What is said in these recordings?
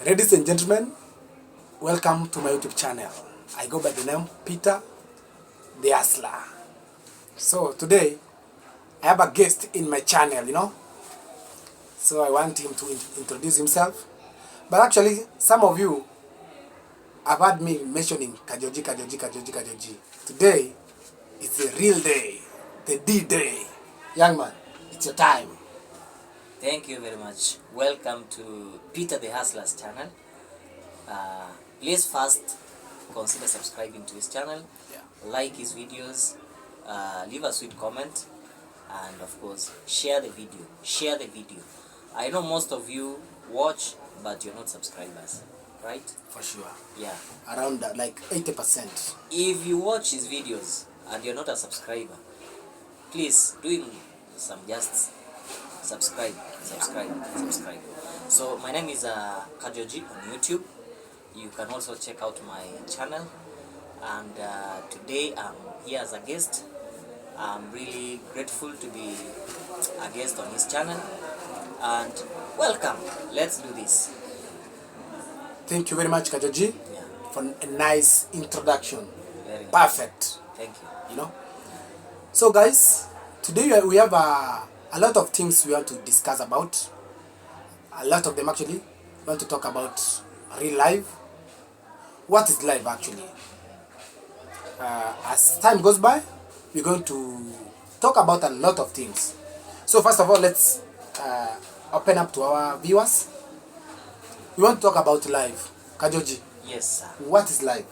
Ladies and gentlemen, welcome to my YouTube channel. I go by the name Peter the Hustler. So today, I have a guest in my channel. So I want him to introduce himself. But actually, some of you have heard me mentioning Kajoji. Today is the real day, the D-Day. Young man, it's your time. Thank you very much. Welcome to Peter the Hustler's channel. Please first consider subscribing to his channel, like his videos, leave a sweet comment, and of course share the video. I know most of you watch, but you're not subscribers, right? For sure. Yeah. Around like 80%. If you watch his videos and you're not a subscriber, please do him some justice. Subscribe. So my name is Kajoji on YouTube. You can also check out my channel, and today I'm here as a guest. I'm really grateful to be a guest on his channel, and welcome. Let's do this. Thank you very much, Kajoji, for a nice introduction. Very nice. Perfect. Thank you. So guys, today we have a lot of things we want to discuss about. A lot of them actually. We want to talk about real life. What is life actually? As time goes by, we're going to talk about a lot of things. So first of all, let's open up to our viewers. We want to talk about life. Kajoji. Yes, sir. What is life?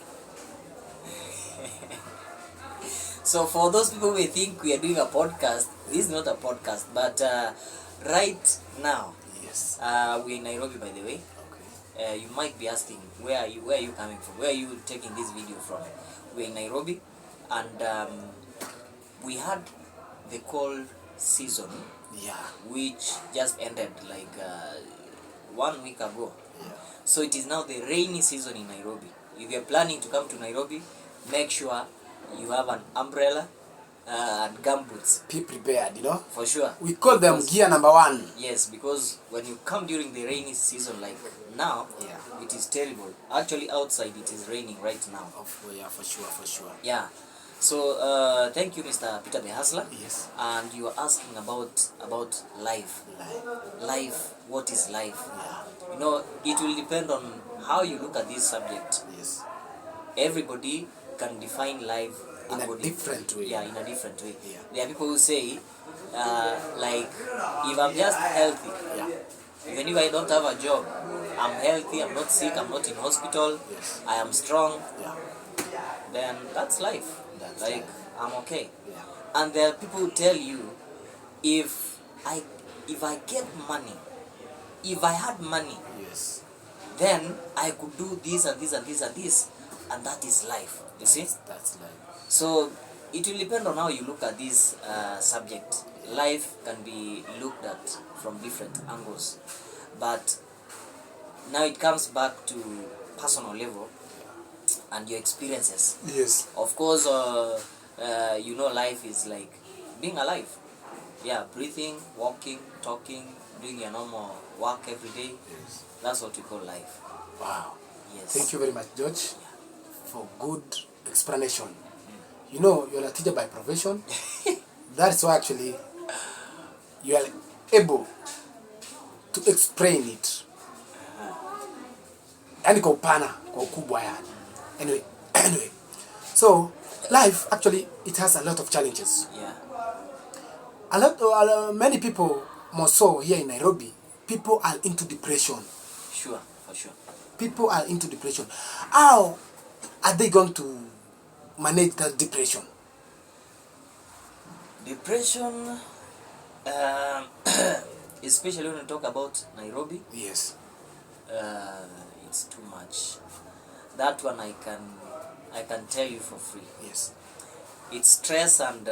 So for those people who think we are doing a podcast, this is not a podcast, but right now, yes, we're in Nairobi, by the way. Okay. You might be asking, where are you coming from? Where are you taking this video from? We're in Nairobi, and we had the cold season, which just ended like 1 week ago. So it is now the rainy season in Nairobi. If you're planning to come to Nairobi, make sure you have an umbrella and gumboots. Be prepared, For sure. We call them gear number 1. Yes, because when you come during the rainy season like now, it is terrible. Actually, outside it is raining right now. For sure. Yeah. So thank you, Mr. Peter the Hustler. Yes. And you are asking about life. Life. What is life? It will depend on how you look at this subject. Yes. Everybody can define life in a different way. Yeah, in a different way. There are people who say, like, if I'm just healthy, even if I don't have a job, I'm healthy, I'm not sick, I'm not in hospital, I am strong, then that's life. I'm okay. And there are people who tell you, if I get money, if I had money, then I could do this and this and this and this, and that is life. You see? That's life. So it will depend on how you look at this subject. Life can be looked at from different angles, but now it comes back to personal level and your experiences. Yes. Of course, life is like being alive. Yeah, breathing, walking, talking, doing your normal work every day. Yes. That's what we call life. Wow. Yes. Thank you very much, George, for good explanation. You're a teacher by profession. That's why actually you are able to explain it. Yani kwa upana, kwa ukubwa yani. Anyway. So, life actually, it has a lot of challenges. Yeah. Many people, more so here in Nairobi, people are into depression. Sure, for sure. People are into depression. How are they going to manage that depression? Depression, especially when we talk about Nairobi. Yes. It's too much. That one I can tell you for free. Yes. It's stress and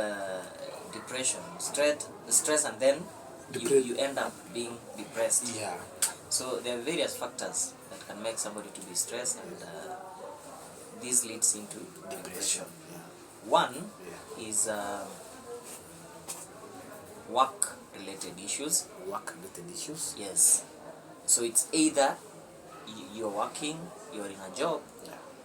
depression. Stress and then you end up being depressed. Yeah. So there are various factors that can make somebody to be stressed, and this leads into depression. One is work-related issues. Work-related issues? Yes. So it's either you're working, you're in a job,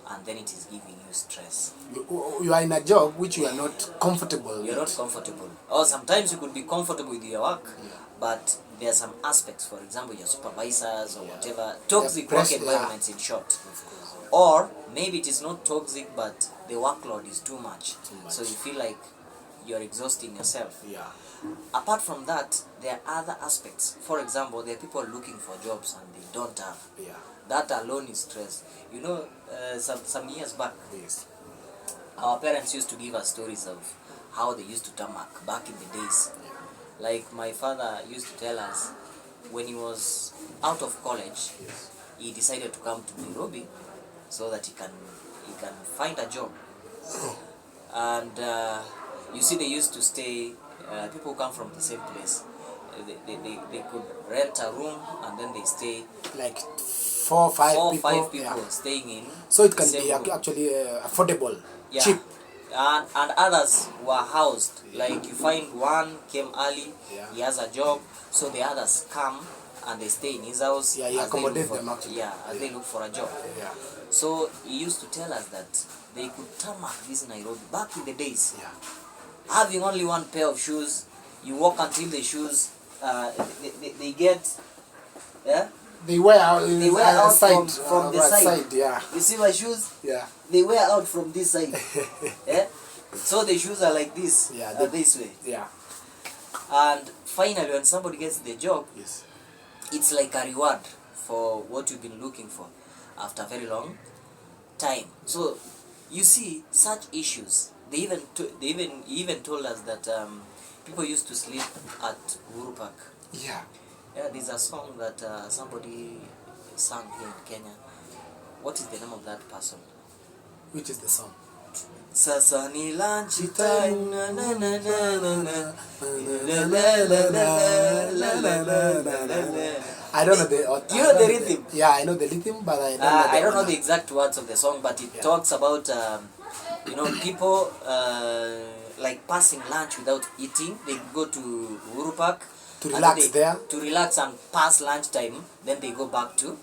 and then it is giving you stress. You are in a job which you are not comfortable You're with. not comfortable. Or sometimes you could be comfortable with your work, but there are some aspects, for example, your supervisors or whatever, toxic work environments in short. Or maybe it is not toxic, but the workload is too much. So you feel like you're exhausting yourself. Yeah. Apart from that, there are other aspects. For example, there are people looking for jobs and they don't have. Yeah. That alone is stress. You know, some years back, Yes. our parents used to give us stories of how they used to tarmac back in the days. Like my father used to tell us, when he was out of college, he decided to come to Nairobi so that he can find a job. And you see, they used to stay. People come from the same place. They could rent a room and then they stay. Like four or five people staying in. So it can be actually affordable, cheap. And others were housed. Like you find one came early, he has a job, so the others come and they stay in his house. Yeah, he accommodates them actually. As they look for a job. Yeah. So he used to tell us that they could tarmac this Nairobi back in the days. Yeah. Having only one pair of shoes, you walk until the shoes they get. Yeah. They wear out from the side. Yeah. You see my shoes? Yeah. They wear out from this side. Yeah. So the shoes are like this. Yeah. This way. Yeah. And finally, when somebody gets the job, yes, it's like a reward for what you've been looking for after a very long time. So you see such issues. They even told us that people used to sleep at Uhuru Park. Yeah. Yeah, there's a song that somebody sang here in Kenya. What is the name of that person? Which is the song? Sasa ni lunch time. Na, na, na, na, na, na. I don't know the. You know the rhythm? Yeah, I know the rhythm, but I don't know the exact words of the song, but it talks about people like passing lunch without eating. They go to Uhuru Park to relax to relax and pass lunchtime. Then they go back to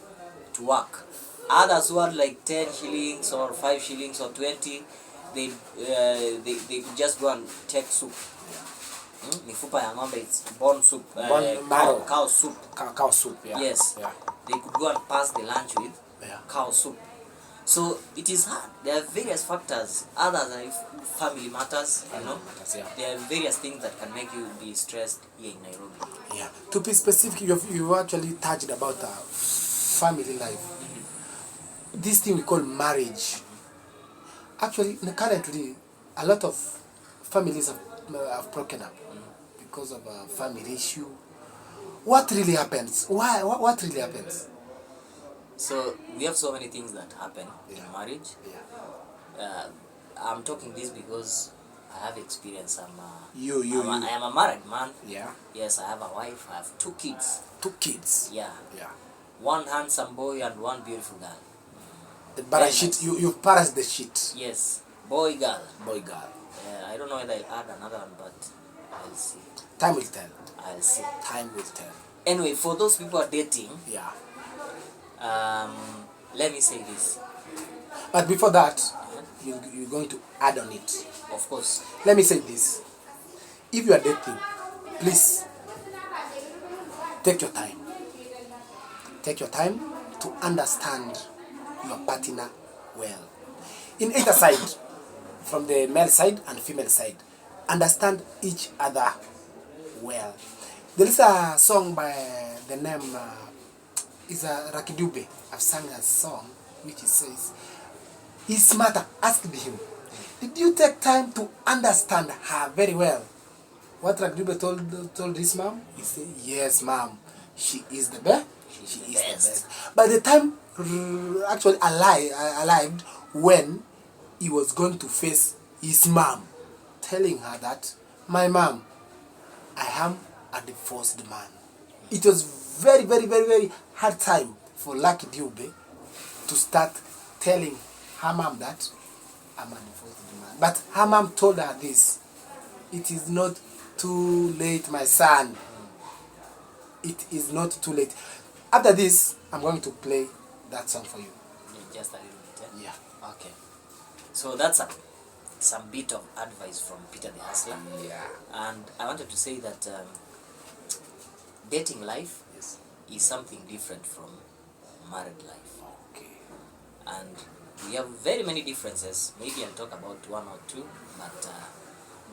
work. Others who had like 10 shillings or 5 shillings or 20, they could just go and take soup. Mifupa ya ng'ombe, it's bone soup, cow soup. Cow soup, yeah. Yes. Yeah. They could go and pass the lunch with cow soup. So it is hard. There are various factors. Others are family matters, you know. There are various things that can make you be stressed here in Nairobi. Yeah. To be specific, you've actually touched about family life. This thing we call marriage. Actually, currently, a lot of families have broken up because of a family issue. What really happens? Why? What really happens? So we have so many things that happen in marriage. Yeah. I'm talking this because I have experience. I am a married man. Yeah. Yes, I have a wife. I have 2 kids. 2 kids. Yeah. Yeah. One handsome boy and one beautiful girl. But shit, you pass the shit. Yes. Boy, girl. Boy, girl. I don't know whether I'll add another one, but I'll see. Time will tell. I'll see. Time will tell. Anyway, for those people who are dating, yeah. Let me say this. But before that, you're going to add on it. Of course. Let me say this. If you are dating, please take your time. Take your time to understand your partner well. In either side, from the male side and female side, understand each other well. There is a song by the name is a Rakidube. I've sung a song which says, "He's smarter." Asked him, "Did you take time to understand her very well?" What Rakidube told his mom, he said, "Yes, mom. She is the best. She is the best." By the time actually arrived when he was going to face his mom, telling her that, "My mom, I am a divorced man." It was very, very, very, very hard time for Lucky Dube to start telling her mom that I'm a divorced man. But her mom told her this: "It is not too late, my son. It is not too late." After this, I'm going to play that song for you. Yeah, just a little bit. Yeah. Okay. So that's some bit of advice from Peter the Hustler. Yeah. And I wanted to say that dating life Yes. is something different from married life. Okay. And we have very many differences. Maybe I'll talk about one or two, but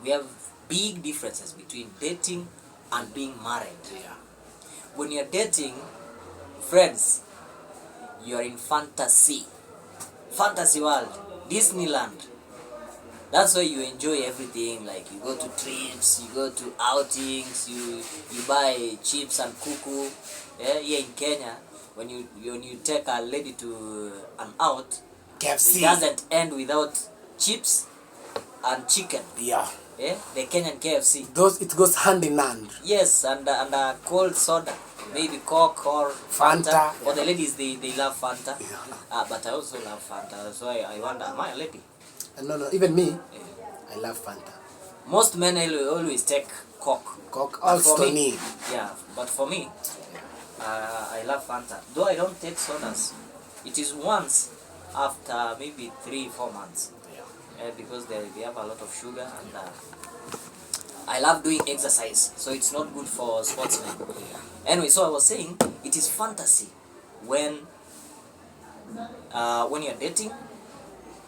we have big differences between dating and being married. Yeah. When you're dating, friends, you're in fantasy world, Disneyland. That's why you enjoy everything. Like you go to trips, you go to outings, you buy chips and kuku. Yeah, here in Kenya, when you take a lady to an out, KFC. it doesn't end without chips and chicken. Yeah. Yeah, the Kenyan KFC. It goes hand in hand. Yes, and a cold soda, maybe Coke or Fanta. Or the ladies, they love Fanta. Yeah. But I also love Fanta. So I wonder, am I a lady? No, even me, Yeah. I love Fanta. Most men always take Coke. Coke, But all for stony. me, yeah, but for me, I love Fanta. Though I don't take sodas, it is once after maybe 3-4 months. Because they have a lot of sugar, and I love doing exercise, so it's not good for sportsmen. Anyway, so I was saying it is fantasy when you're dating.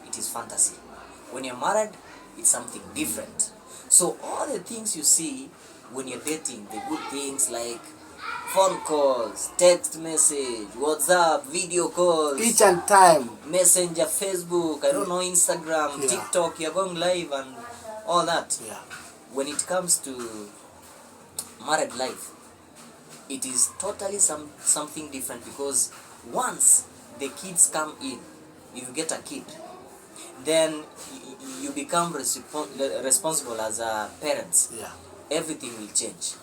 It is fantasy. When you're married, it's something different. So all the things you see when you're dating, the good things like phone calls, text message, WhatsApp, video calls, Each and time. Messenger, Facebook, I don't know, Instagram, Yeah. TikTok, you're going live and all that. Yeah. When it comes to married life, it is totally something different, because once the kids come in, if you get a kid, then you become responsible as a parents. Yeah. Everything will change,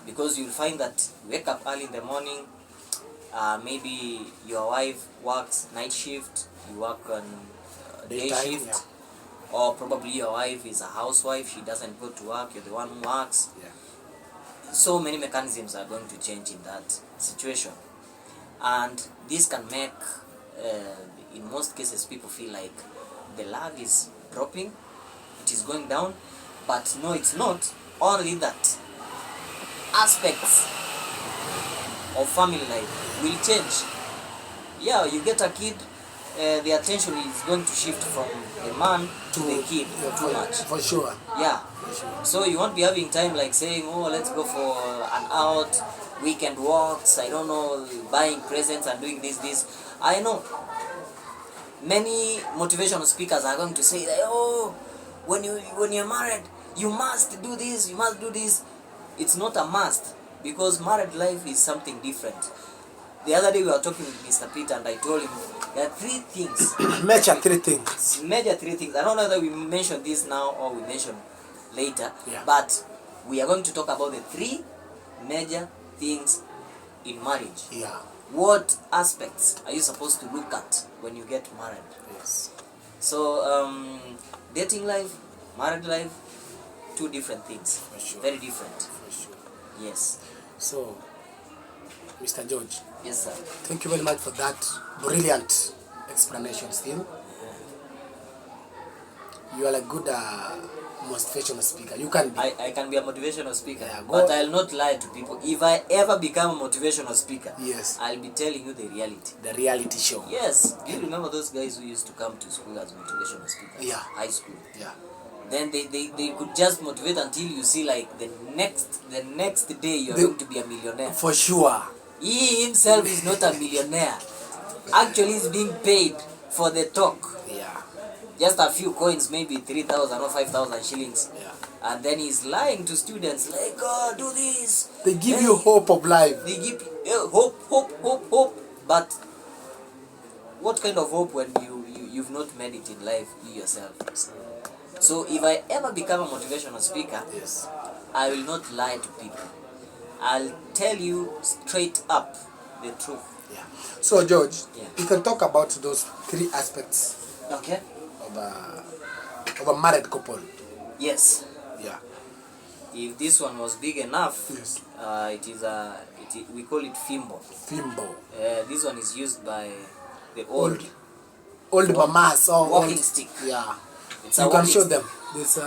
because you'll find that you wake up early in the morning, maybe your wife works night shift, you work on day Daytime, shift, yeah. or probably your wife is a housewife, she doesn't go to work, you're the one who works. Yeah. So many mechanisms are going to change in that situation, and this can make in most cases people feel like the love is dropping, it is going down. But no, it's not. Only that aspects of family life will change. Yeah, you get a kid, the attention is going to shift from the man to the kid too much. For sure. Yeah. So you won't be having time like saying, oh, let's go for an out, weekend walks, I don't know, buying presents and doing this. I know many motivational speakers are going to say that, oh, when you're married, you must do this, you must do this. It's not a must, because married life is something different. The other day we were talking with Mr. Peter, and I told him there are 3 things. Major 3 things. Major 3 things. I don't know whether we mention this now or we mention later, Yeah. but we are going to talk about the 3 major things in marriage. Yeah. What aspects are you supposed to look at when you get married? Yes. So, dating life, married life, 2 different things. For sure. Very different. For sure. Yes. So, Mr. George, Yes, sir. thank you very much for that brilliant explanation still. You are a good motivational speaker. You can be. I can be a motivational speaker, Yeah, but I'll not lie to people. If I ever become a motivational speaker, Yes. I'll be telling you the reality. The reality show. Yes. Do you remember those guys who used to come to school as motivational speakers? Yeah. High school. Yeah. Then they could just motivate until you see like the next day you're going to be a millionaire. For sure. He himself is not a millionaire. Actually, he's being paid for the talk. Yeah. Just a few coins, maybe 3,000 or 5,000 shillings. Yeah. And then he's lying to students like, oh, do this. They give you hope of life. They give hope. But what kind of hope when you've not made it in life, you yourself? So if I ever become a motivational speaker, Yes. I will not lie to people. I'll tell you straight up the truth. Yeah. So George, Yeah. you can talk about those 3 aspects Okay? of a married couple. Yes. Yeah. If this one was big enough, Yes. we call it fimbo. Fimbo. This one is used by The old mamas or walking old, stick. yeah. It's You a can walking show stick. them. This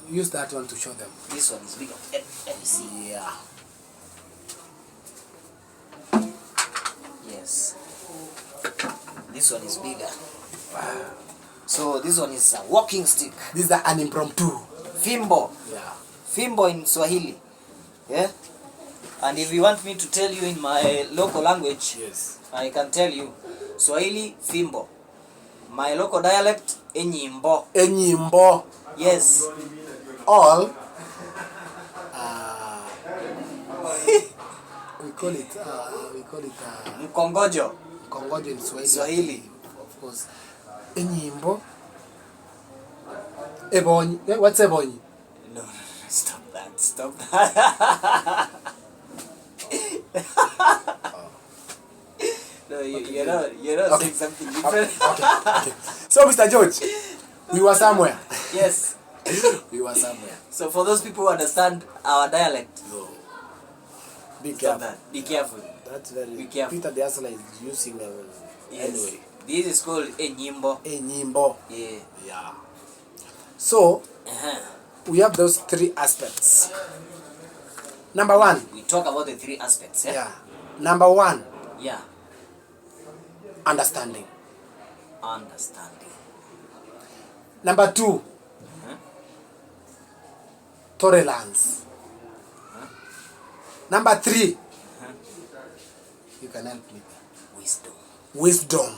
use that one to show them. This one is bigger. Let me see. Yeah. Yes. This one is bigger. So this one is a walking stick. This is an impromptu. Fimbo. Yeah. Fimbo in Swahili. Yeah. And if you want me to tell you in my local language, Yes. I can tell you. Swahili, Fimbo. My local dialect, Enyimbo. Enyimbo. Yes. All. We call it. Mkongojo. Mkongojo in Swahili. Swahili. Of course. Enyimbo. Ebonyi. What's ebonyi? No, stop that. Stop that. No, you're not saying something different. Okay. So, Mr. George, we were somewhere. Yes. We were somewhere. So for those people who understand our dialect, No. Be stop careful. that. Be careful. That's very. Be careful. Peter the Asla is using Yes. anyway. This is called Enyimbo. Enyimbo. Yeah. Yeah. So Uh-huh. we have those three aspects. Number one. We talk about the three aspects. Yeah. Yeah. Number one. Yeah. Understanding. Understanding. Number two. Tolerance. Number three. You can help me. Wisdom. Wisdom.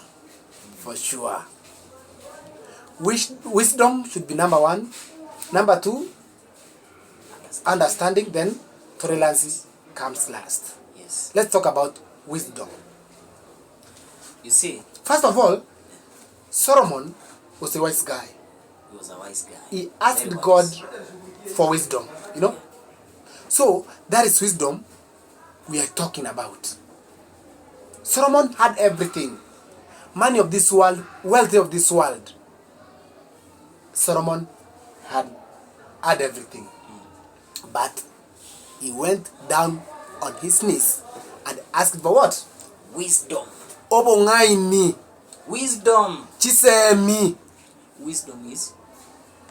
For sure. Wisdom should be number one. Number two. Understanding. Then tolerance comes last. Yes. Let's talk about wisdom. You see, First of all, Solomon was a wise guy. he was a wise guy. He asked Very God wise. for wisdom, you know. So that is wisdom we are talking about. Solomon had everything. Money of this world, wealth of this world. Solomon had everything. But he went down on his knees and asked for what? Wisdom. Obongaini. Wisdom. Chisemi. Wisdom is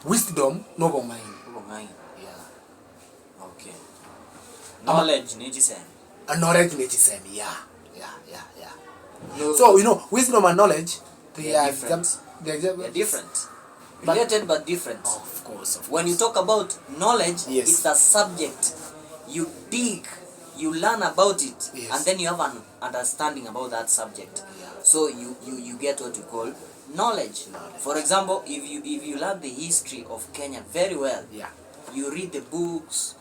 Wisdom no bongaini. Yeah. Okay. Knowledge needs A knowledge chisemi. Yeah. No, So you know, wisdom and knowledge, they are different. They're different. Related but different. Of course. When you talk about knowledge, Yes. it's a subject. You dig, you learn about it, Yes. and then you have an understanding about that subject. Yeah. So you get what you call knowledge. For example, if you learn the history of Kenya very well, Yeah. you read the books,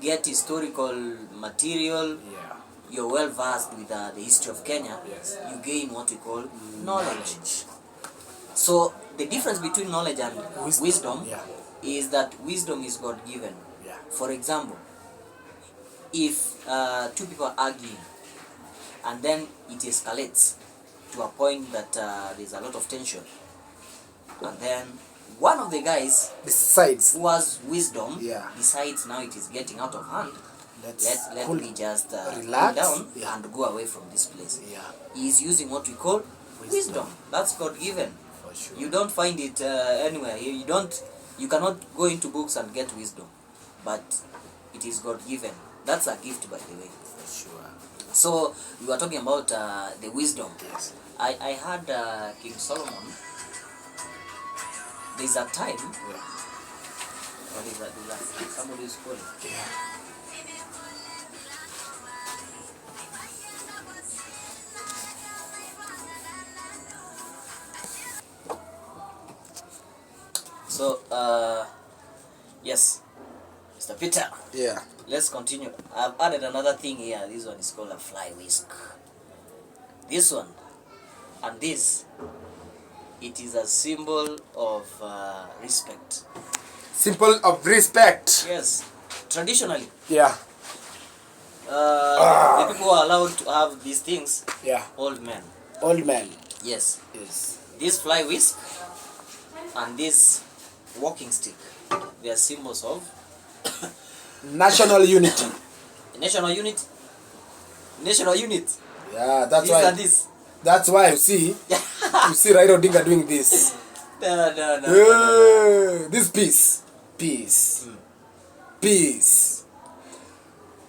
get historical material, Yeah. you're well versed with the history of Kenya, Yes. you gain what we call knowledge. So the difference between knowledge and wisdom Yeah. is that wisdom is God given. Yeah. For example, if two people are arguing and then it escalates to a point that there's a lot of tension, and then one of the guys Besides, who has wisdom Yeah. decides now it is getting out of hand, let cool. me just Relax. cool down Yeah. and go away from this place. Yeah. He is using what we call wisdom. That's God given. For sure. You don't find it anywhere. You cannot go into books and get wisdom, but it is God given. That's a gift, by the way. For sure. So we were talking about the wisdom. Yes. I had King Solomon. There's a time. Yeah. Somebody is calling. Yeah. So yes, Mr. Peter. Yeah. Let's continue. I've added another thing here. This one is called a fly whisk. This one and this, it is a symbol of respect. Symbol of respect. Yes, traditionally, Yeah. the people who are allowed to have these things, Yeah. old men. Old man. Yes, Yes. this fly whisk and this walking stick, they are symbols of National unity. national unit. National unit. Yeah, that's This why. and this. That's why you see You see Raila Odinga doing this. No. This peace. Peace. Peace.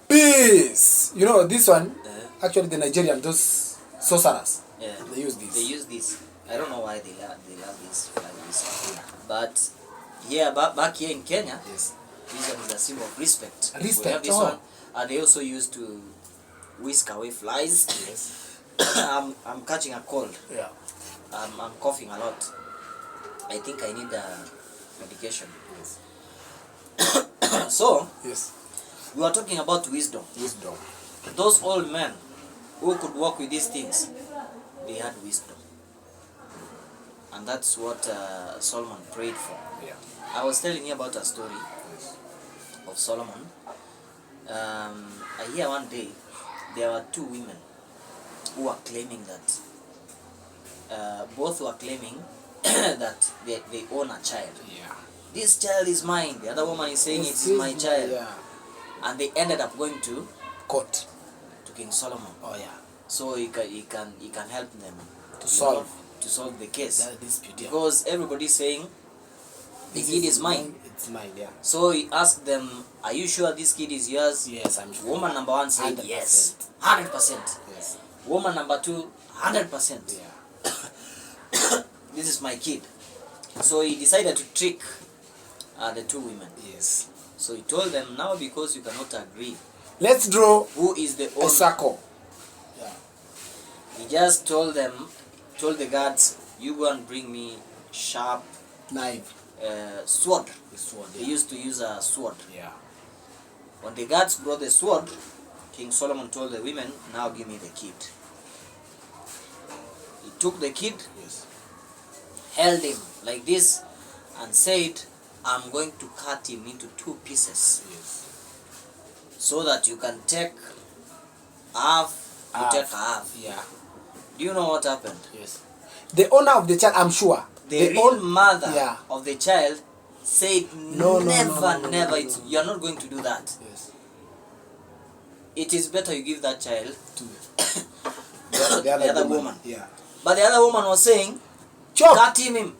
Peace. You know, this one, actually the Nigerian, those sorcerers, Yeah. they use this. They use this. I don't know why they love this like this. But here, back here in Kenya, Yes. this one is a symbol of respect. Respect, We have this oh. one, and they also use to whisk away flies. Yes. I'm catching a cold. Yeah. I'm coughing a lot. I think I need medication. Yes. So, Yes. we are talking about wisdom. Wisdom. Those old men who could work with these things, they had wisdom. And that's what Solomon prayed for. Yeah. I was telling you about a story Yes. of Solomon. I hear one day there were two women who were claiming that both were claiming that they own a child. Yeah. This child is mine. The other woman is saying This it is my child. Yeah. And they ended up going to Court. King Solomon. Oh yeah. So he can help them To solve. to solve the case. That dispute. Yeah. Because everybody's saying the This kid is mine. It's mine. Yeah. So he asked them, are you sure this kid is yours? Yes, I'm sure. Woman number one said 100%. yes, 100%. Yes. Woman number two, 100%. Yeah. This is my kid. So he decided to trick the two women. Yes. So he told them, now because you cannot agree Let's draw who is the a owner, circle. Yeah. he just told the guards, you go and bring me sharp Knife. sword. The sword. They used to use a sword. Yeah. When the guards brought the sword, King Solomon told the women, now give me the kid. He took the kid, Yes. held him like this, and said, I'm going to cut him into two pieces Yes. so that you can take half, you take half. Yeah. Do you know what happened? Yes. The owner of the child, I'm sure. The real mother Yeah. of the child said, No, never, no. you're not going to do that. Yes. It is better you give that child To the other woman. Yeah. But the other woman was saying, Chop. cut him.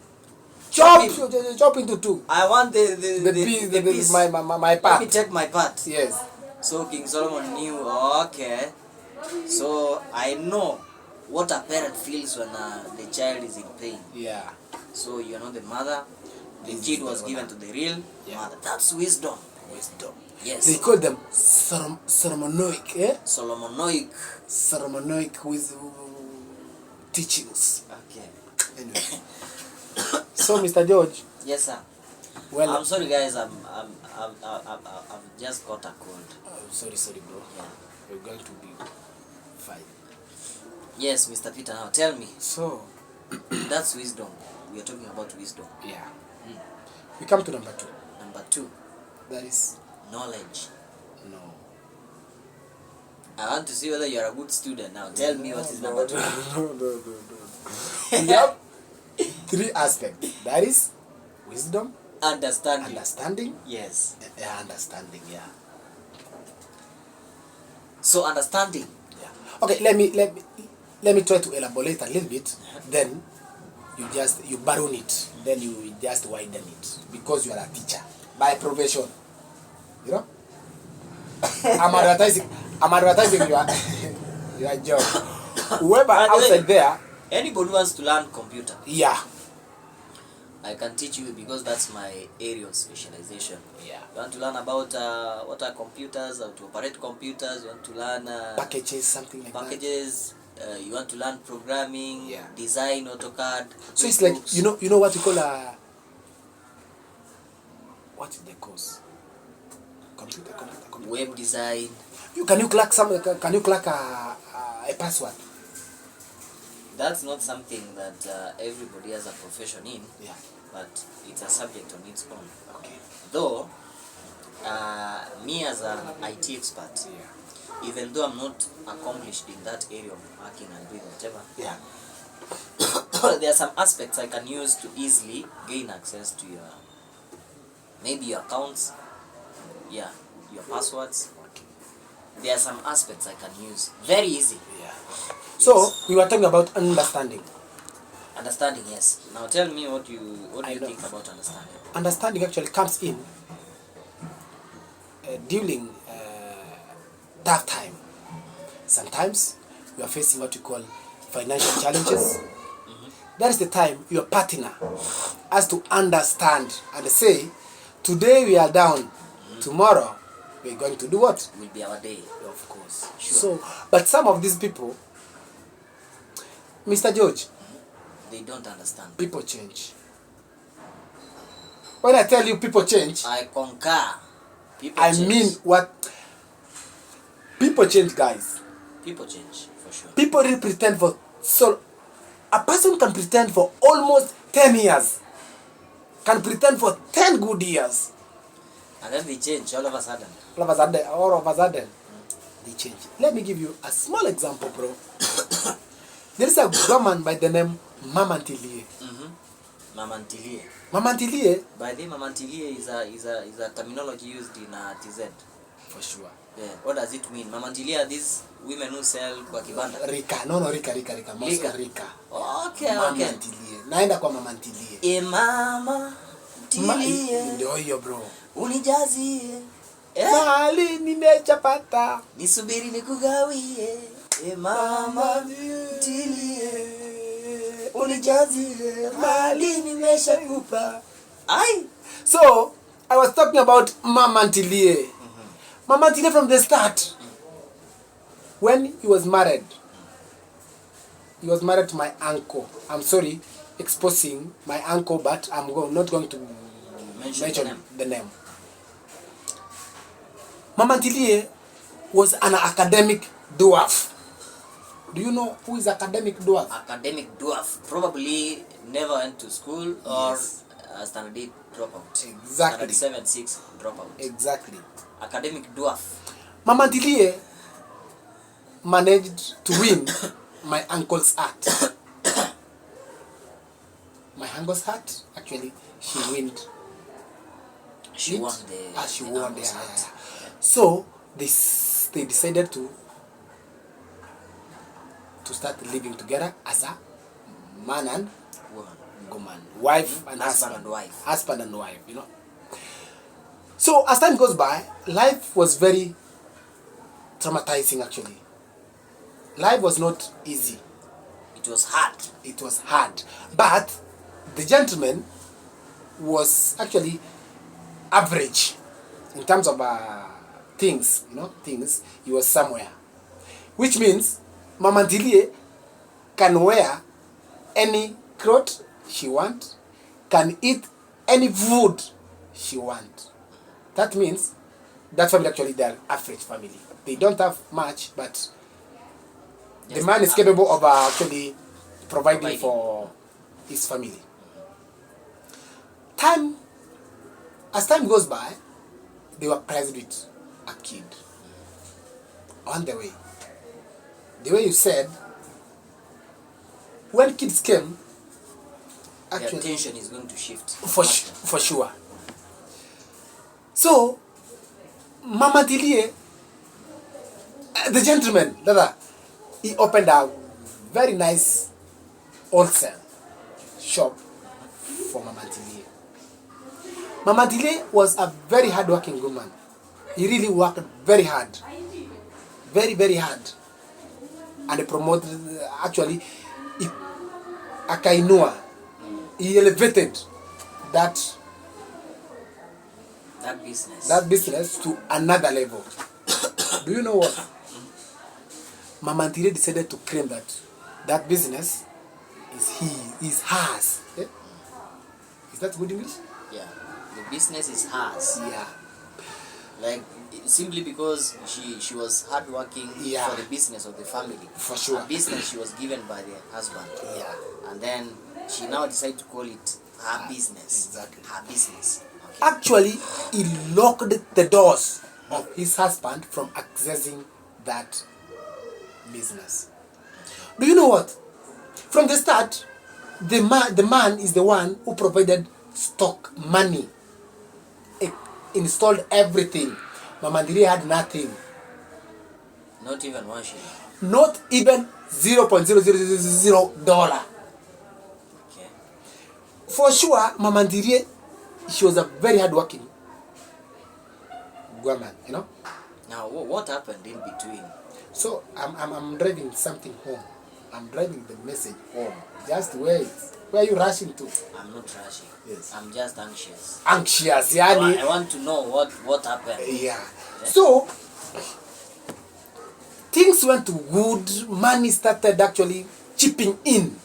Chop. Chop Chop into two. I want the piece. My Let part. me take my part. Yes. So King Solomon knew, okay, so I know what a parent feels when the child is in pain. Yeah. So you're not the mother, the This kid is was the given mother. to the real Yeah. mother. That's wisdom. Wisdom. Yes. They call them Solomonic, Solomonic. Solomonic with teachings. Okay. Anyway. So, Mr. George, Yes, sir. well, I'm sorry, guys. I've just got a cold. sorry, bro. Yeah. You're going to be fine. Yes, Mr. Peter. Now tell me. So, That's wisdom. We are talking about wisdom. yeah. We come to number 2. Number 2, That is knowledge. no. I want to see whether you are a good student. Now tell me what is number 2. No. We have 3 aspects. That is wisdom, Understanding. understanding, Yes. understanding. Yeah. So understanding. Yeah. Okay. Let me try to elaborate a little bit. Then you baron it. Then you just widen it because you are a teacher by profession. You know. I'm advertising your job. Whoever By the way, outside there. Anybody who wants to learn computer, Yeah. I can teach you because that's my area of specialization. Yeah. You want to learn about what are computers, how to operate computers, you want to learn Packages, something like packages, you want to learn programming, Yeah. design, AutoCAD. So it's like QuickBooks. you know what you call a what is the course? Computer. Web design. Can you crack a password? That's not something that everybody has a profession in, Yeah. but it's a subject on its own. Okay. Though, me as an IT expert, Yeah. even though I'm not accomplished in that area of working and doing whatever, Yeah. there are some aspects I can use to easily gain access to maybe your accounts, yeah, your passwords. Okay. There are some aspects I can use very easy. Yeah. So we were talking about understanding. Understanding, yes. Now tell me what do you know. think about understanding? Understanding actually comes in during tough time. Sometimes you are facing what you call financial challenges. That is the time your partner has to understand and say, today we are down, tomorrow we are going to do what? Will be our day. Of course. Sure. So, but some of these people, Mr. George, they don't understand. People change. When I tell you people change, I concur. People I change. mean what? People change, guys. People change, for sure. People really pretend for so. A person can pretend for almost 10 years. Can pretend for 10 good years. And then they change all of a sudden. All of a sudden, they change. Let me give you a small example, bro. There is a woman by the name Mama Ntilie. Mama Ntilie. Mama Ntilie. By the way, Mama Ntilie is a terminology used in TZ. For sure. Yeah. What does it mean? Mama Ntilie are these women who sell kwa kibanda. Rika. No, Rika. Rika. Okay, Mama okay. Ntilie. Naenda kwa Mama Ntilie. Mama Ntilie. Ndio hiyo, bro. Unijazie. Mali nimechapata. Nisubiri nikugawie. Mama Ntilie. Unijazie. Mali nimeshakupa. Ai. So, I was talking about Mama Ntilie. Mama Ntilie from the start. When he was married to my uncle. I'm sorry, exposing my uncle, but I'm not going to mention the name. Mama Ntilie was an academic dwarf. Do you know who is academic dwarf? Academic dwarf. Probably never went to school or standard 8 dropout. Exactly. Standard 7-6 dropout. Exactly. Academic dwarf. Mama Ntilie managed to win my uncle's heart. My uncle's heart, actually, she won. She won the. She won the heart. So they decided to start living together as a man and woman, wife and husband and wife. Husband and wife, you know. So as time goes by, life was very traumatizing. Actually, life was not easy. It was hard. It was hard, but the gentleman was actually average in terms of things. You know, things. He was somewhere, which means Mama Ntilie can wear any clothes she wants, can eat any food she wants. That means that family actually they are average family. They don't have much, but the man is capable of actually providing for his family. As time goes by, they were blessed with a kid on the way. The way you said, when kids came, actually, the attention is going to shift. For sure. So, Mama Ntilie, the gentleman, he opened a very nice wholesale shop for Mama Ntilie. Mama Ntilie was a very hard-working woman. He really worked very hard. Very, very hard. And he promoted, actually, akainua. He elevated that business to another level. Do you know what? Mama Ntilie decided to claim that business is hers. Eh? Is that good English? Yeah. The business is hers. Yeah. Like, simply because she was hardworking for the business of the family. For sure. A business she was given by the husband. Yeah. And then she now decided to call it her business. Exactly. Her business. Okay. Actually, he locked the doors of his husband from accessing that business. Do you know what? From the start, the man is the one who provided stock money. Installed everything. Mama Ntilie had nothing. Not even $1. Not even $0.000. for sure, Mama Ndirie, she was a very hardworking woman, you know. Now, what happened in between? So I'm driving something home. I'm driving the message home. Just wait. Where are you rushing to? I'm not rushing. Yes. I'm just anxious. Anxious, yani. I want to know what happened. Yeah. So things went good. Money started actually chipping in.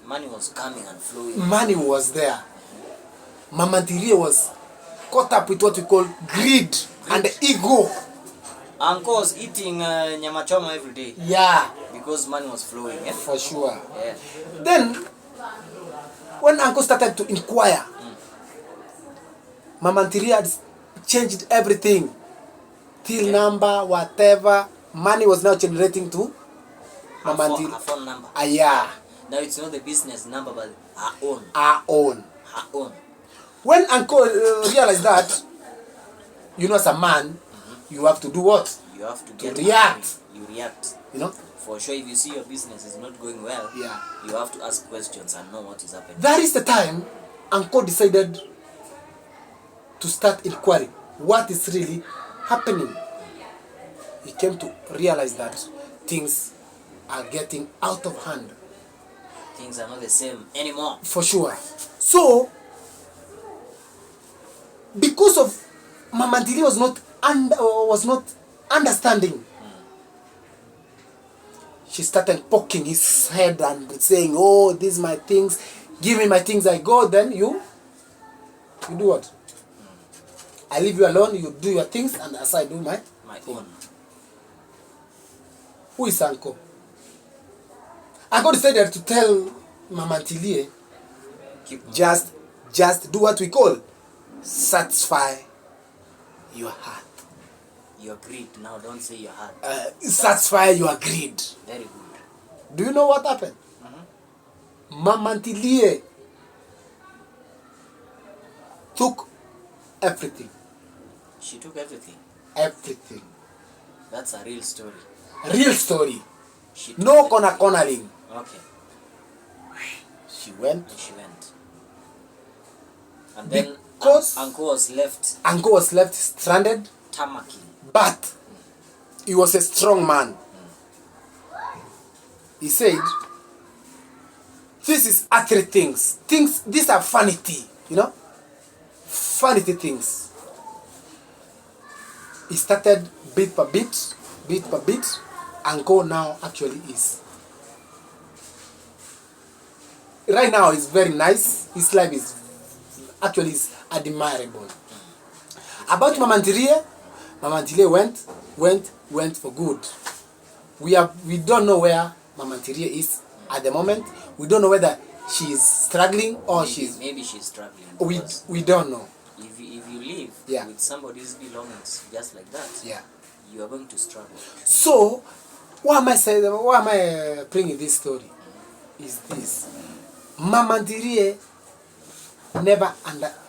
Money was coming and flowing. Money was there. Mama Ndirie was caught up with what we call greed and ego. Uncle was eating nyama choma every day. Yeah. Because money was flowing. Eh? For sure. Yeah. Then, when Uncle started to inquire, Mama Ndirie had changed everything. Till number, whatever. Money was now generating to Mama Ndirie. Her phone number. Yeah. Now it's not the business number, but her own. Our own. Her own. When Uncle realized that, you know, as a man, you have to do what? You have to get react. angry. You react. You know? For sure, if you see your business is not going well, Yeah. you have to ask questions and know what is happening. That is the time Uncle decided to start inquiring what is really happening. He came to realize that things are getting out of hand. Things are not the same anymore. For sure. So, because of Mama Ndirie was not understanding, she started poking his head and saying, "Oh, these are my things. Give me my things. I go. Then you do what? I leave you alone. You do your things, and as I do my own." Who is Uncle? Uncle decided to tell Mama Ndirie, just do what we call satisfy your heart. Your greed. Now don't say your heart. Satisfy your greed. Very good. Do you know what happened? Mama Ndirie took everything. She took everything. Everything. That's a real story. Real story. She took No cornering. Okay. She went. And she went. And then Because Uncle was left Uncle was left stranded, tamaki. but he was a strong man. He said, "This is earthly things. These are vanity, you know? Vanity things." He started bit by bit. Uncle now actually is. Right now is very nice. His life is actually is admirable. About Mama Ndirie went for good. We don't know where Mama Ndirie is at the moment. We don't know whether she is struggling or maybe she's struggling. We don't know. If you live with somebody's belongings just like that, you are going to struggle. So, why am I bringing this story? Is this Mama Ndirie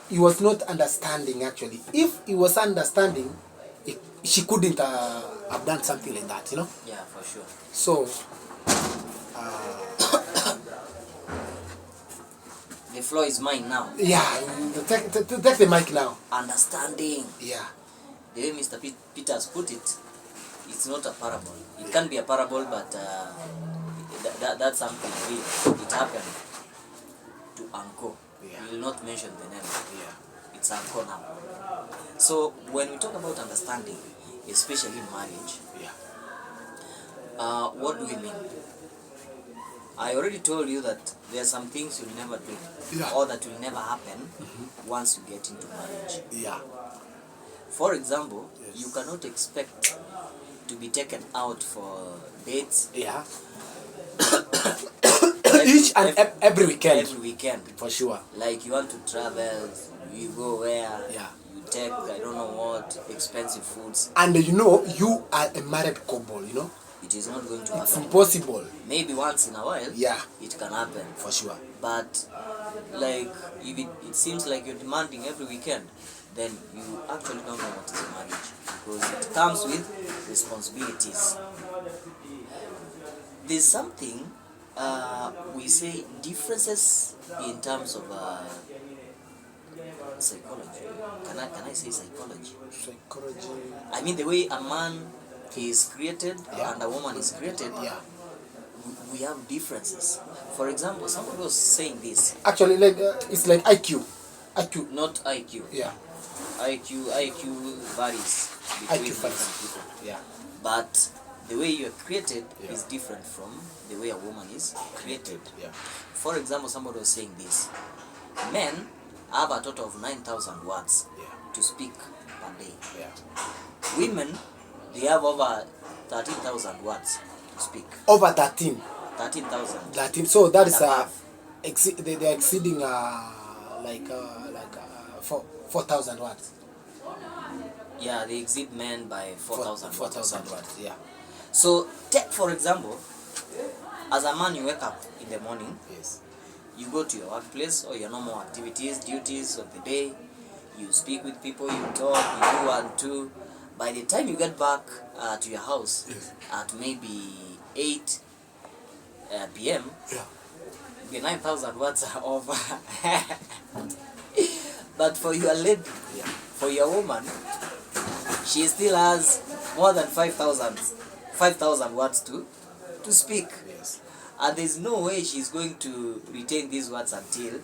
he was not understanding actually. If he was understanding, she couldn't have done something like that, you know? Yeah, for sure. So, the floor is mine now. yeah, take the mic now. Understanding. Yeah. The way Mr. Peters put it, it's not a parable. It can be a parable, but that's something real. It happened to Uncle. Yeah. We will not mention the name. Yeah. It's Uncle now. So when we talk about understanding, especially in marriage, what do we mean? I already told you that there are some things you'll never do, or that will never happen once you get into marriage. Yeah. For example, you cannot expect to be taken out for dates. Yeah. Each and every weekend. Every weekend. For sure. Like you want to travel, you go where, Yeah. you take, I don't know what, expensive foods. And you know, you are a married couple, you know? It is not going to It's happen. impossible. Maybe once in a while, Yeah. it can happen. For sure. But like if it seems like you're demanding every weekend, then you actually don't know what is marriage, because it comes with responsibilities. There's something we say differences in terms of psychology. Can I say psychology? Psychology. I mean the way a man is created Yeah. and a woman is created. Yeah. We have differences. For example, somebody was saying this. Actually, like it's like IQ. IQ. Not IQ. Yeah. IQ varies between IQ different varies. people. Yeah. But the way you are created Yeah. is different from the way a woman is created. Yeah. For example, somebody was saying this. Men have a total of 9,000 words Yeah. to speak per day. Yeah. Women, they have over 13,000 words to speak. Over 13. 13,000. 13. So that is Above. they are exceeding 4,000 words. Yeah, they exceed men by 4,000 words. 4,000 words. Yeah. So, take for example, as a man, you wake up in the morning, Yes. you go to your workplace or your normal activities, duties of the day, you speak with people, you talk, you do 1, 2. By the time you get back to your house Yes. at maybe 8 p.m., Yeah. the 9,000 words are over. But for your lady, Yeah. for your woman, she still has more than 5,000 words to speak. Yes. And there's no way she's going to retain these words until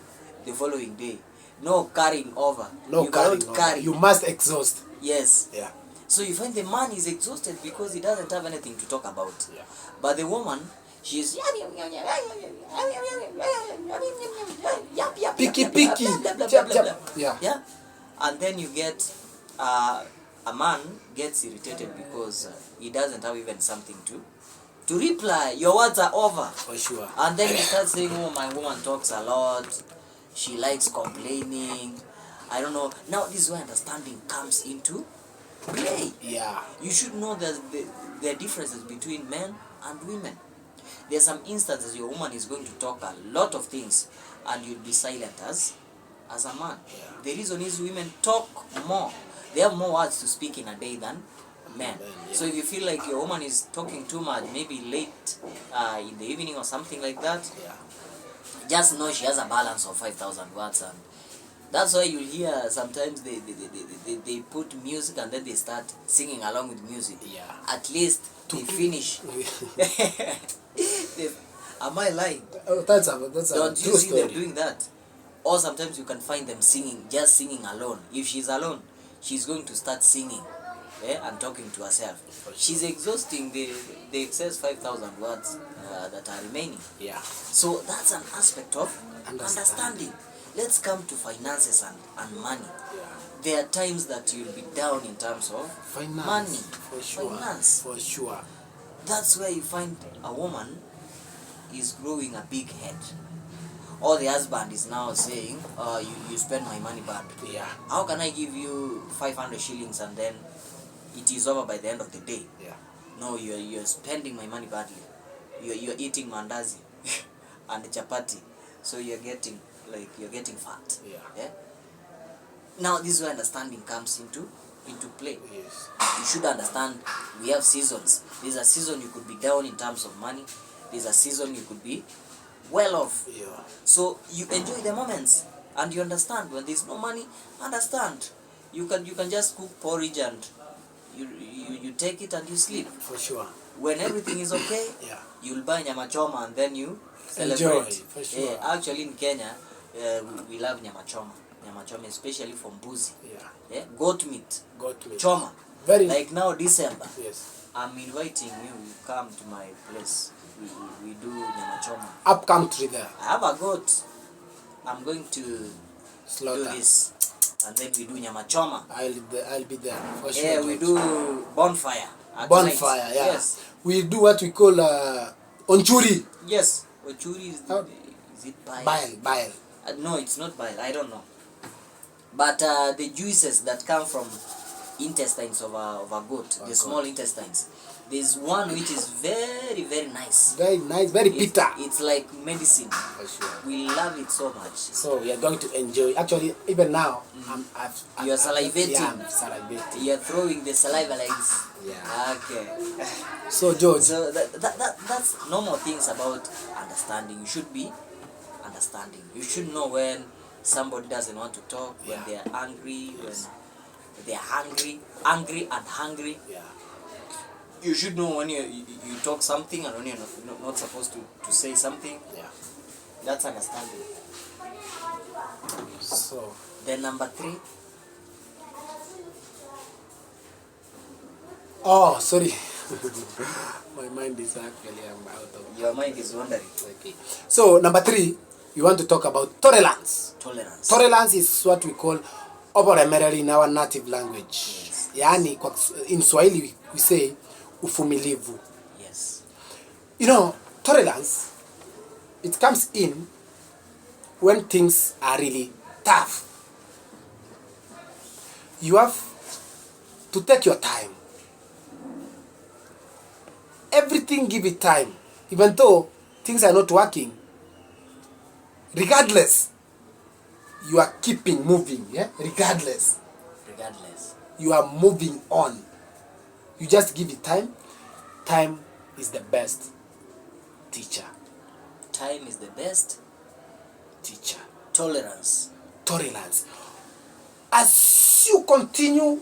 the following day. No carrying over. No You carrying. cannot On. carry. You must exhaust. Yes. Yeah. So you find the man is exhausted because he doesn't have anything to talk about. Yeah. But the woman, she's Picky. blah, blah. Yeah. Yeah. And then you get a man gets irritated because he doesn't have even something to reply. Your words are over. For sure. And then you start saying, oh, my woman talks a lot. She likes complaining. I don't know. Now this is where understanding comes into play. Yeah. You should know that there are differences between men and women. There are some instances your woman is going to talk a lot of things and you'll be silent as a man. Yeah. The reason is women talk more. They have more words to speak in a day than men. Yeah. So if you feel like your woman is talking too much, maybe late in the evening or something like that, Yeah. just know she has a balance of 5,000 words. And that's why you'll hear sometimes they put music and then they start singing along with music. Yeah. At least they finish. Am I lying? Oh, that's a Don't you true see them story. doing that? Or sometimes you can find them singing, just singing alone. If she's alone, she's going to start singing and talking to herself. She's exhausting the excess 5,000 words that are remaining. Yeah. So that's an aspect of understanding. Let's come to finances and money. Yeah. There are times that you'll be down in terms of Finance. money. For sure. Finance. For sure. That's where you find a woman is growing a big head. Or the husband is now saying, you spend my money bad. Yeah. How can I give you 500 shillings and then it is over by the end of the day? Yeah. No, you're spending my money badly. You're eating mandazi and chapati. So you're getting fat. Yeah. Now this is where understanding comes into play. Yes. You should understand we have seasons. There's a season you could be down in terms of money. There's a season you could be well off. Yeah. So you enjoy the moments and you understand when there's no money. Understand. You can just cook porridge and you take it and you sleep. For sure. When everything is okay, Yeah. you'll buy nyama choma and then you Enjoy, celebrate. for sure. Actually in Kenya, we love nyama choma. Nyama choma, especially from mbuzi. Yeah. Goat meat. Got me. Choma. Very. Like now December. Yes. I'm inviting you come to my place. We do nyama choma. Up country there. I have a goat. I'm going to Slaughter. do this. And then we do nyama choma. I'll be there for sure. Yeah, we do bonfire. At Bonfire. night. Yeah. Yes. We do what we call onchuri. Yes. Ochuri is it bile? Bile. No, it's not bile. I don't know. But the juices that come from intestines of a goat, the small intestines, There's one which is very, very nice. Very nice, very bitter. It's like medicine. For sure. We love it so much. So we are going to enjoy. Actually, even now, You're salivating. Yeah, I'm salivating. You're throwing the saliva like this. Yeah. Okay. So George. So that's normal things about understanding. You should be understanding. You should know when somebody doesn't want to talk, when they are angry, when they are angry and hungry. Yeah. You should know when you talk something and when you're not supposed to say something. Yeah. That's understanding. So Then number 3. Oh, sorry. My mind is actually I'm out of. Your mind is wandering. Okay. So number 3, you want to talk about tolerance. Tolerance. Tolerance is what we call primarily in our native language. Yes. Yani in Swahili we say uvumilivu. Yes. You know, tolerance, it comes in when things are really tough. You have to take your time. Everything give it time. Even though things are not working, regardless, you are keeping moving. Yeah? Regardless, you are moving on. You just give it time. Time is the best teacher. Time is the best teacher. Tolerance. As you continue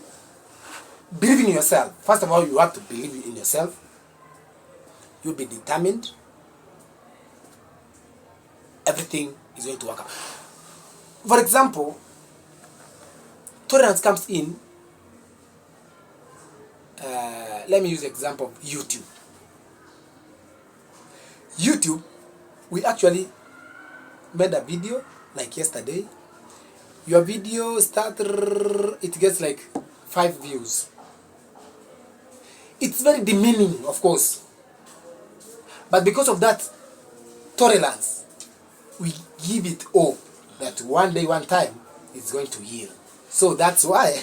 believing in yourself, first of all, you have to believe in yourself. You'll be determined. Everything is going to work out. For example, tolerance comes in. Let me use the example of YouTube. YouTube, we actually made a video like yesterday. Your video it gets like 5 views. It's very demeaning, of course. But because of that tolerance, we give it hope that one day, one time, it's going to heal. So that's why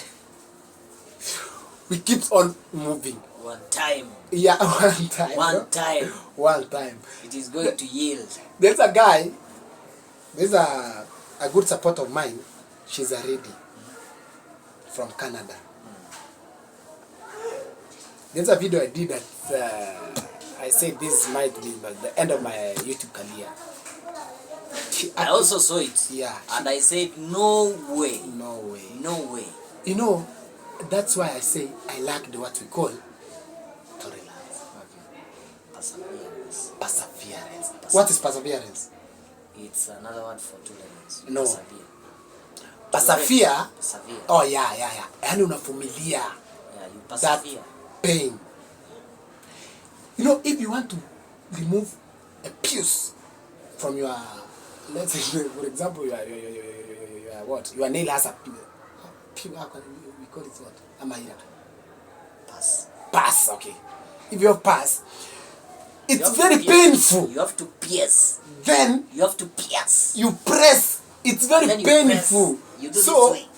we keep on moving. One time. Yeah, one time. One time. It is going to yield. There's a guy, there's a good support of mine. She's a lady from Canada. There's a video I did that I said this might be the end of my YouTube career. I also saw it. Yeah. And I said, no way. No way. No way. You know, that's why I say I like what we call tolerance. Okay. Perseverance. What is perseverance? It's another word for tolerance. No. Persevere. Oh, yeah. Yani unavumilia. Yeah, you persevere. That pain. You know, if you want to remove a piece from your, let's say, for example, your nail has a piece. How can we call it what? Amaira. Pass, okay. If you have pass, it's very painful. You have to pierce. Then you have to pierce. You press. It's very painful. You do so this way.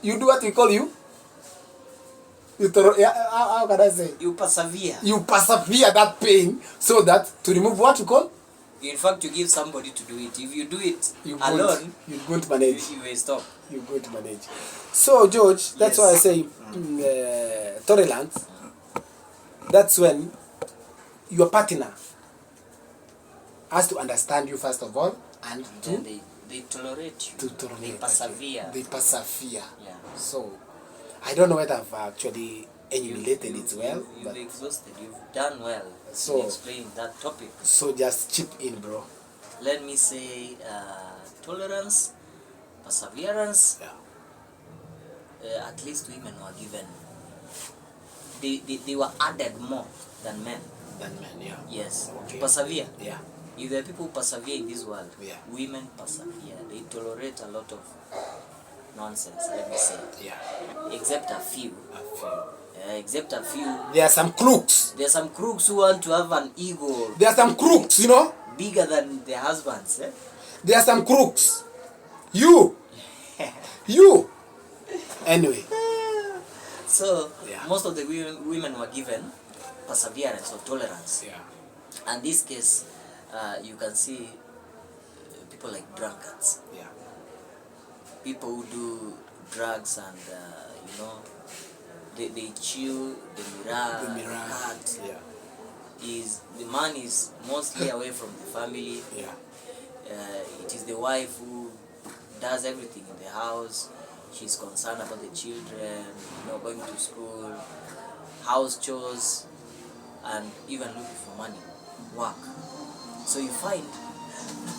You do what we call you. How can I say? You persevere. You persevere that pain so that to remove what you call. In fact, you give somebody to do it. If you do it alone, you're going to manage. You will stop. You're going to manage. So, George, that's why I say tolerance. That's when your partner has to understand you first of all, and they tolerate you. They persevere. Yeah. So, I don't know whether I've actually emulated it well. You've exhausted. You've done well. So explain that topic. So just chip in, bro. Let me say tolerance, perseverance. Yeah. At least women were given. They were added more than men. Yeah. Yes. Okay. To persevere. Yeah. If there are people who persevere in this world, yeah, women persevere. They tolerate a lot of nonsense, let me say. Yeah. Except a few. Except a few. There are some crooks. There are some crooks who want to have an ego. There are some crooks, you know. Bigger than their husbands. There are some crooks. You. Anyway. So Yeah. most of the women were given perseverance or tolerance. Yeah. And this case, you can see people like drunkards, Yeah. people who do drugs and they chew the The mirror, the mirage. cut. Yeah. The man is mostly away from the family. Yeah. It is the wife who does everything in the house. She's concerned about the children, going to school, house chores, and even looking for money, work. So you find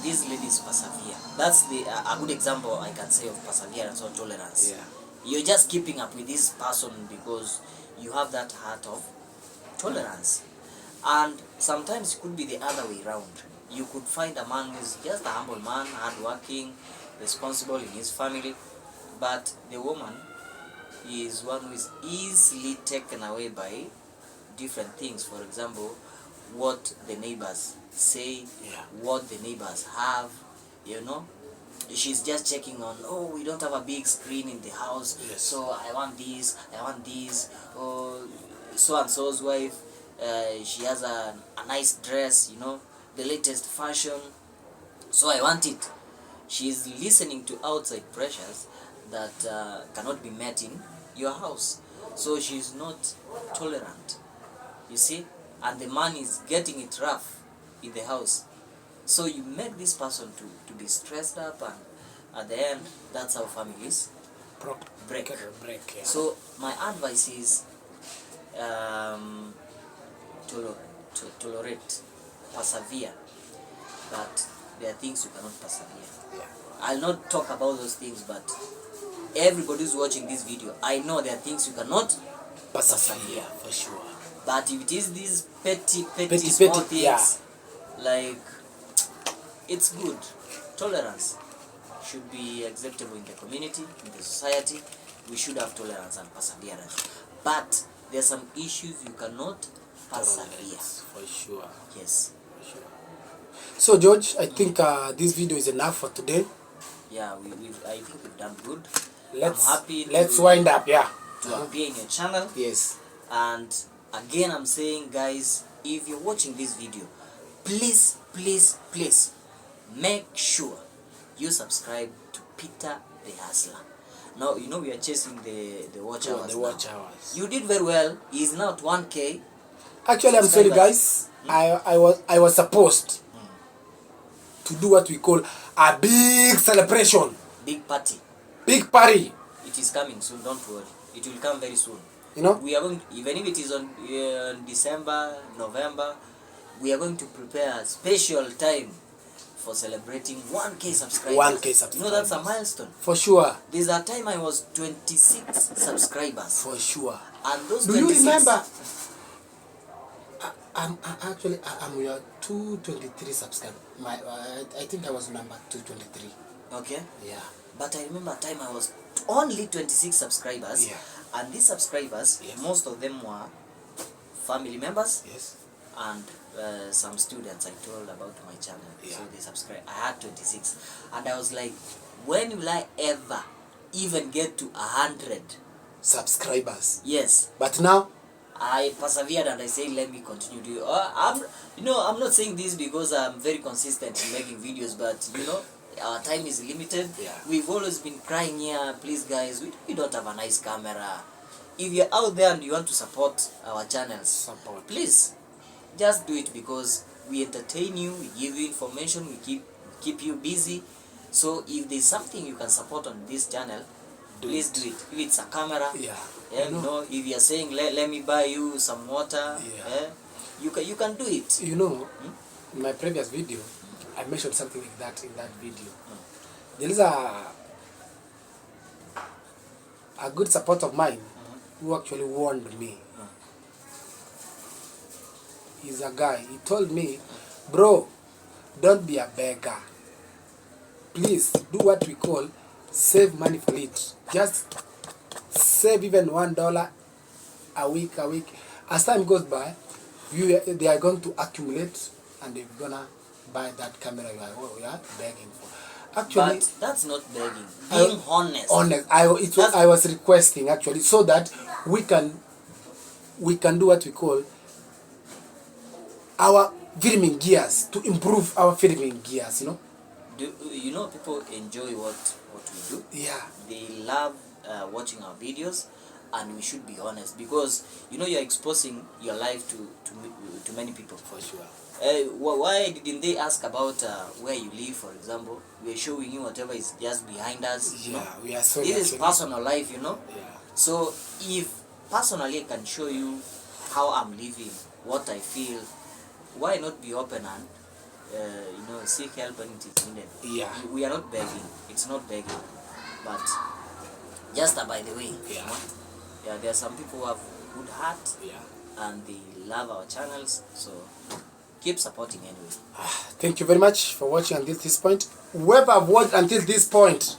these ladies persevere. That's a good example I can say of perseverance or tolerance. Yeah. You're just keeping up with this person because you have that heart of tolerance. And sometimes it could be the other way around. You could find a man who's just a humble man, hardworking, responsible in his family, but the woman is one who is easily taken away by different things. For example, what the neighbors say, Yeah. what the neighbors have, she's just checking on, oh, we don't have a big screen in the house, Yes. so I want this, oh, so and so's wife, she has a nice dress, the latest fashion, so I want it. She's listening to outside pressures that cannot be met in your house, so she's not tolerant, you see, and the man is getting it rough in the house. So you make this person to be stressed up, and at the end, that's how families break. Yeah. So my advice is tolerate, persevere, but there are things you cannot persevere. Yeah. I'll not talk about those things, but everybody who's watching this video, I know there are things you cannot persevere. For sure. But if it is these petty Petty, small things, yeah. like, it's good. Tolerance should be acceptable in the community, in the society. We should have tolerance and perseverance. But there are some issues you cannot persevere. For sure. Yes. For sure. So George, I think this video is enough for today. Yeah, I think we've done good. Let's I'm happy wind up. Yeah. to appear in your channel. Yes. And again, I'm saying, guys, if you're watching this video, please make sure you subscribe to Peter the Hustler. Now, we are chasing the watch hours. Hours. You did very well. He's now at 1K. Actually, I'm sorry, guys. I was supposed to do what we call a big celebration. Big party. Big party. It is coming soon. Don't worry. It will come very soon. We are going, even if it is on December, November, we are going to prepare a special time for celebrating 1K subscribers. 1K subscribers. That's a milestone. For sure. There's a time I was 26 subscribers. For sure. And those Do 26, you remember? I'm 223 subscribers. I think I was number 223. Okay. Yeah. But I remember a time I was only 26 subscribers. Yeah. And these subscribers, Yes. most of them were family members. Yes. And some students I told about my channel. Yeah. So they subscribed. I had 26. And I was like, when will I ever even get to 100 subscribers? Yes. But now I persevered and I said, let me continue to. I'm not saying this because I'm very consistent in making videos, but our time is limited. Yeah. We've always been crying here, please guys, we don't have a nice camera. If you're out there and you want to support our channels, please just do it, because we entertain you, we give you information, we keep you busy. So if there's something you can support on this channel, please do it. If it's a camera, if you're saying let me buy you some water, you can do it. In my previous video, I mentioned something like that in that video. There is a good support of mine who actually warned me. He's a guy. He told me, bro, don't be a beggar. Please do what we call save money for it. Just save even $1 a week. As time goes by, they are going to accumulate and they're gonna buy that camera you are begging for. Actually, but that's not begging. Being honest. Honest. I was requesting actually, so that we can do what we call our filming gears, to improve our filming gears. You know, people enjoy what we do. Yeah. They love watching our videos, and we should be honest, because you know you're exposing your life to many people. For sure. Why didn't they ask about where you live, for example? We're showing you whatever is just behind us. Yeah, You know? we are sorry. This is personal life, you know. Yeah. So if personally I can show you how I'm living, what I feel, why not be open and you know, seek help when it is needed? Yeah. We are not begging. It's not begging, but just by the way, Yeah. you know, yeah, there are some people who have good heart, Yeah. and they love our channels, so keep supporting anyway. Thank you very much for watching until this point. Whoever have watched until this point,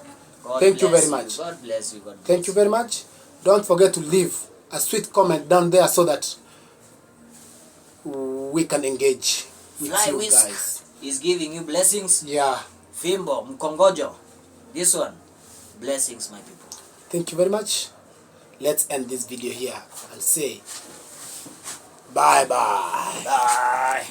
thank you very much. God bless you. God bless Thank you very much. Don't forget to leave a sweet comment down there so that we can engage with Fly you Whisk guys. is giving you blessings. Yeah. Fimbo, Mkongojo. This one, blessings, my people. Thank you very much. Let's end this video here and say bye-bye. Bye.